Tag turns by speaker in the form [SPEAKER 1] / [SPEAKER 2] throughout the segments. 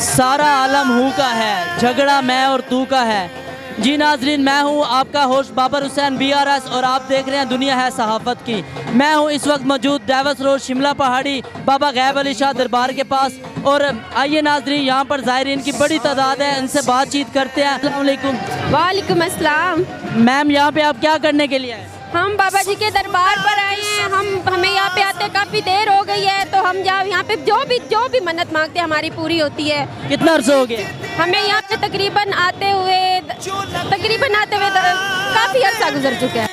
[SPEAKER 1] सारा आलम हूँ का है, झगड़ा मैं और तू का है। जी नाजरीन, मैं हूँ आपका होस्ट बाबर हुसैन BRS और आप देख रहे हैं दुनिया है सहाफ़त की। मैं हूँ इस वक्त मौजूद डेवस रोड शिमला पहाड़ी बाबा गैब अली शाह दरबार के पास। और आइए नाजरीन, यहाँ पर ज़ायरीन की बड़ी तादाद है, इनसे बातचीत करते हैं। अस्सलाम वालेकुम।
[SPEAKER 2] वालेकुम अस्सलाम।
[SPEAKER 1] मैम, यहाँ पे आप क्या करने के लिए आए?
[SPEAKER 2] हम बाबा जी के दरबार पर आए हैं। हमें यहाँ पे आते काफ़ी देर हो गई है, तो हम यहाँ पे जो भी मन्नत मांगते हैं हमारी पूरी होती है।
[SPEAKER 1] कितना अर्सा हो गया?
[SPEAKER 2] हमें यहाँ पे तकरीबन आते हुए काफ़ी अर्सा गुजर चुका है।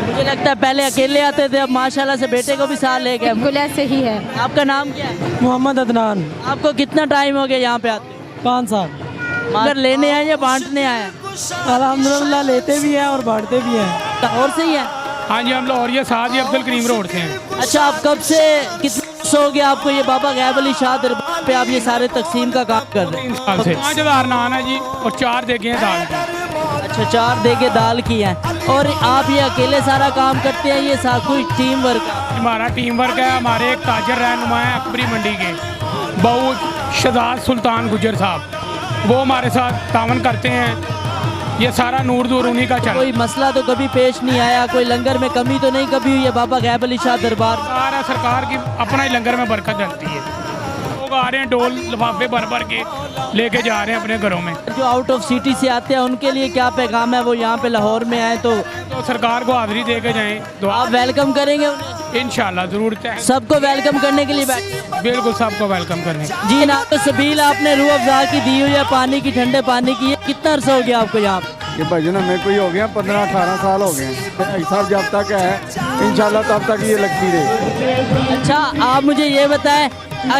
[SPEAKER 1] मुझे लगता है पहले अकेले आते थे, अब माशाल्लाह से बेटे को भी साथ ले गए।
[SPEAKER 2] बिल्कुल ऐसे ही है।
[SPEAKER 1] आपका नाम क्या है?
[SPEAKER 3] मोहम्मद अदनान।
[SPEAKER 1] आपको कितना टाइम हो गया यहाँ पे आते?
[SPEAKER 3] 5 साल।
[SPEAKER 1] मगर लेने आए या बांटने आए?
[SPEAKER 3] अल्हम्दुलिल्लाह लेते भी हैं और बांटते भी हैं।
[SPEAKER 1] और सही है।
[SPEAKER 4] हाँ जी, हम लाहौर ये साथ ही अब्दुल करीम रोड से हैं।
[SPEAKER 1] अच्छा, आप कब से कितना हो गया आपको ये बाबा गैब अली शाह दरबार पे आप ये सारे तकसीम का काम कर रहे हैं?
[SPEAKER 4] 3 साल से। 5000 नान है जी और 4 देगे हैं दाल की।
[SPEAKER 1] अच्छा, 4 देगे दाल की है। और आप ये अकेले सारा काम करते हैं, ये कोई टीम वर्क है?
[SPEAKER 4] हमारा टीम वर्क है। हमारे एक ताजर रहनुमा है अकबरी मंडी के, बहू शहजाद सुल्तान गुजर साहब, वो हमारे साथ तावन करते हैं। ये सारा नूर दूर उन्हीं का चल।
[SPEAKER 1] कोई मसला तो कभी पेश नहीं आया? कोई लंगर में कमी तो नहीं कभी हुई है बाबा गैब अली शाह दरबार?
[SPEAKER 4] सरकार की अपना ही लंगर में बरकत डलती है। लोग आ रहे हैं डोल लिफाफे भर भर के लेके जा रहे हैं अपने घरों में।
[SPEAKER 1] जो आउट ऑफ सिटी से आते हैं उनके लिए क्या पैगाम है? वो यहाँ पे लाहौर में आए तो
[SPEAKER 4] सरकार को हाजिरी दे के जाएँ, तो
[SPEAKER 1] आप वेलकम करेंगे उन्हें?
[SPEAKER 4] इंशाल्लाह जरूर।
[SPEAKER 1] सबको वेलकम करने के लिए बैठे?
[SPEAKER 4] बिल्कुल, सबको वेलकम करने।
[SPEAKER 1] जी ना। तो सबील आपने रूह अफ़ज़ा की दी हुई है, पानी की, ठंडे पानी की। कितना अर्सा हो गया आपको यहाँ?
[SPEAKER 5] ये भाई ना मेरे को ही हो गया 15-18 साल हो गए। ऐसा जब तक है इंशाल्लाह तब तक ये लगती रही।
[SPEAKER 1] अच्छा, आप मुझे ये बताएं,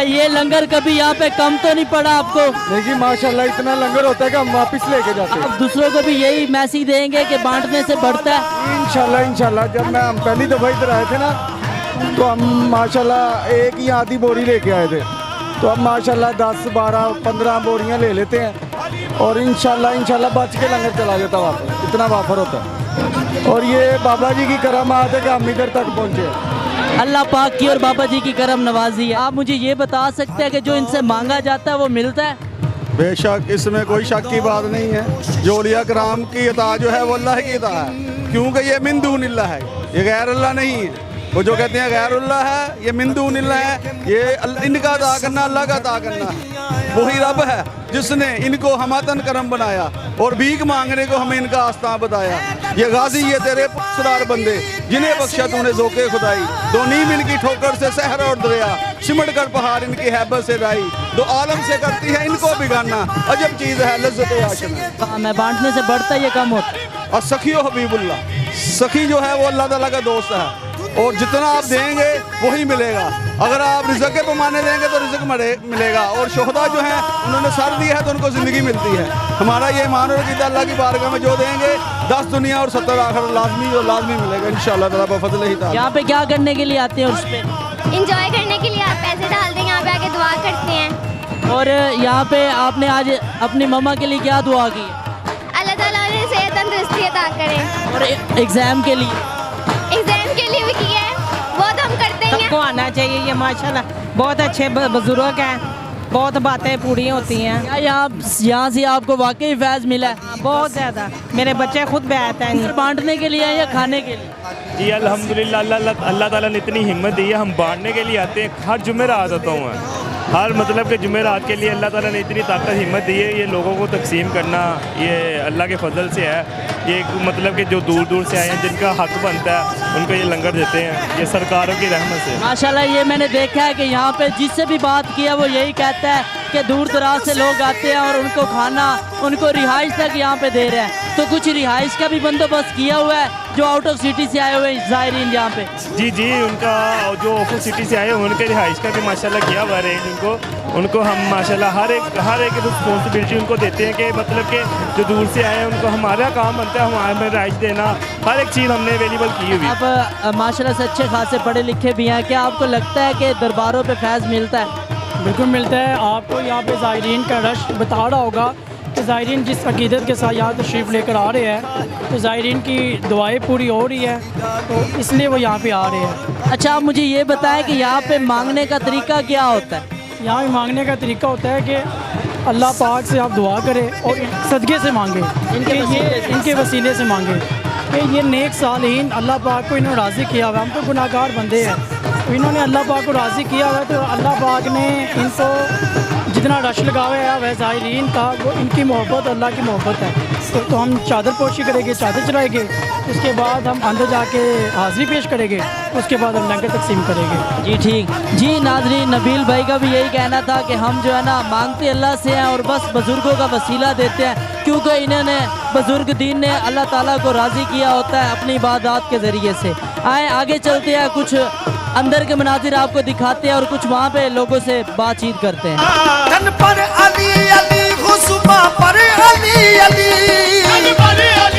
[SPEAKER 1] ये लंगर कभी यहाँ पे कम तो नहीं पड़ा आपको?
[SPEAKER 5] देखिए माशाल्लाह इतना लंगर होता है कि हम वापस लेके जाते हैं।
[SPEAKER 1] आप दूसरों को भी यही मैसेज देंगे कि बांटने से बढ़ता है?
[SPEAKER 5] इंशाल्लाह। जब हम पहली दफ़ा इधर आए थे ना, तो हम माशाल्लाह एक ही आधी बोरी लेके आए थे, तो अब माशाल्लाह 10, 12, 15 बोरियां ले लेते हैं और इंशाल्लाह बच के लंगर चला जाता वापस। इतना वाफर होता है और ये बाबा जी की करामात है कि हम इधर तक पहुँचे।
[SPEAKER 1] अल्लाह पाक की और बाबा जी की करम नवाजी है। आप मुझे ये बता सकते हैं कि जो इनसे मांगा जाता है वो मिलता है?
[SPEAKER 5] बेशक, इसमें कोई शक की बात नहीं है। जो औलिया कराम की अता जो है वो अल्लाह की अता है, क्योंकि ये मिन दूनिल्लाह है, ये गैर अल्लाह नहीं है। वो जो कहते हैं गैरुल्लाह है, ये मिन दूनिल्लाह है, ये इनका अता करना अल्लाह का अता करना है। वही रब है जिसने इनको हमातन करम बनाया और भीख मांगने को हमें इनका आस्था बताया। ये गाजी ये तेरे पुरस्कार बंदे जिन्हें बख्शा तूने ज़ोके खुदाई, दो नीम इनकी ठोकर से सहरा और दरिया, सिमट कर पहाड़ इनकी हैबत से लाई, दो आलम से करती है इनको बिगाना, अजब चीज़ है लज्जत आशना।
[SPEAKER 1] मैं बांटने से बढ़ता ये कम होता?
[SPEAKER 5] और सखियो हबीबुल्लाह, सखी जो है वो अल्लाह ताला का दोस्त है और जितना आप देंगे वही मिलेगा। अगर आप रिज़्क़ के पैमाने देंगे तो रिज़्क़ मिलेगा। और शोहदा जो हैं उन्होंने सर दिया है तो उनको ज़िंदगी मिलती है। हमारा ये ईमान और अक़ीदा अल्लाह की बारगाह में जो देंगे 10 दुनिया और 70 आखिर लाजमी मिलेगा इंशाअल्लाह ताला बफ़ज़्ल ही ताला।
[SPEAKER 1] यहाँ पे क्या करने के लिए आते हैं? उस पर
[SPEAKER 6] इंजॉय करने के लिए। आप पैसे डालते हैं, यहाँ पे आके दुआ करते हैं।
[SPEAKER 1] और यहाँ पे आपने आज अपनी मम्मा के लिए क्या दुआ की?
[SPEAKER 6] अल्लाह ताला उन्हें सेहत तंदुरुस्ती अता करे।
[SPEAKER 1] और एग्ज़ाम के लिए?
[SPEAKER 6] एग्जाम के लिए भी किया है, वो तो हम करते ही हैं।
[SPEAKER 3] सबको आना चाहिए। ये माशाल्लाह बहुत अच्छे बुजुर्ग हैं, बहुत बातें पूरी होती हैं।
[SPEAKER 1] क्या यहाँ से आपको वाकई फैज़ मिला है?
[SPEAKER 3] बहुत ज़्यादा। मेरे बच्चे खुद बैठते हैं।
[SPEAKER 1] बांटने के लिए या खाने के लिए?
[SPEAKER 7] जी अल्हम्दुलिल्लाह, अल्लाह ताला ने इतनी हिम्मत दी है, हम बांटने के लिए आते हैं। हर जुमेरात आता हूँ मैं, हर मतलब के जुमेरात के लिए अल्लाह ताला ने इतनी ताकत हिम्मत दी है। ये लोगों को तकसीम करना ये अल्लाह के फजल से है। ये मतलब कि जो दूर दूर से आए हैं जिनका हक बनता है उनको ये लंगर देते हैं, ये सरकारों की रहमत से।
[SPEAKER 1] माशाल्लाह, ये मैंने देखा है कि यहाँ पे जिससे भी बात किया वो यही कहता है कि दूर दराज से लोग आते हैं और उनको खाना, उनको रिहाइश तक यहाँ पे दे रहे हैं। तो कुछ रिहाइश का भी बंदोबस्त किया हुआ है जो आउट ऑफ सिटी से आए हुए ज़ायरीन यहाँ पे?
[SPEAKER 7] जी, उनका जो आउट ऑफ सिटी से आए हैं उनके रिहाइश का भी माशाल्लाह किया हुआ है। उनको हम माशाल्लाह हर एक रिस्पॉन्सिबिलिटी उनको देते हैं कि मतलब कि जो दूर से आए हैं उनको हमारा काम बनता है हमें रिहाइश देना। हर एक चीज़ हमने अवेलेबल की हुई।
[SPEAKER 1] आप माशाल्लाह से अच्छे खासे पढ़े लिखे भी हैं। क्या आपको लगता है कि दरबारों पे फैज़ मिलता है?
[SPEAKER 3] बिल्कुल मिलता है। आपको यहाँ पे ज़ायरीन का रश बता रहा होगा कि ज़ायरीन जिस अकीदत के साथ यहाँ तशरीफ़ लेकर आ रहे हैं तो ज़ायरीन की दुआएं पूरी हो रही है, तो इसलिए वो यहाँ पे आ रहे हैं।
[SPEAKER 1] अच्छा, आप मुझे ये बताएं कि यहाँ पे मांगने का तरीका क्या होता है?
[SPEAKER 3] यहाँ भी मांगने का तरीका होता है कि अल्लाह पाक से आप दुआ करें और सदक़े से मांगे, इनके वसीले से मांगे कि ये नेक सालिहीन अल्लाह पाक को इन्होंने राज़ी किया हुआ है। हम तो गुनाहगार बंदे हैं, तो इन्होंने अल्लाह पाक को राज़ी किया हुआ है, तो अल्लाह पाक ने इनको जितना रश लगाया है वह ज़ायरीन का, वो इनकी मोहब्बत अल्लाह की मोहब्बत है। तो हम चादर पोशी करेंगे, चादर चढ़ाएंगे, उसके बाद हम अंदर जाके हाज़री पेश करेंगे, उसके बाद हम लंगर तकसीम करेंगे।
[SPEAKER 1] जी ठीक। जी नाज़रीन, नबील भाई का भी यही कहना था कि हम जो है ना मांगते अल्लाह से हैं और बस बुज़ुर्गों का वसीला देते हैं, क्योंकि इन्होंने बुज़ुर्ग दीन ने अल्लाह ताला को राज़ी किया होता है अपनी इबादत के ज़रिए से। आए आगे चलते हैं, कुछ अंदर के मनाजिर आपको दिखाते हैं और कुछ वहाँ पे लोगों से बातचीत करते हैं।
[SPEAKER 8] तन पर अली अली खुशबा पर अली अली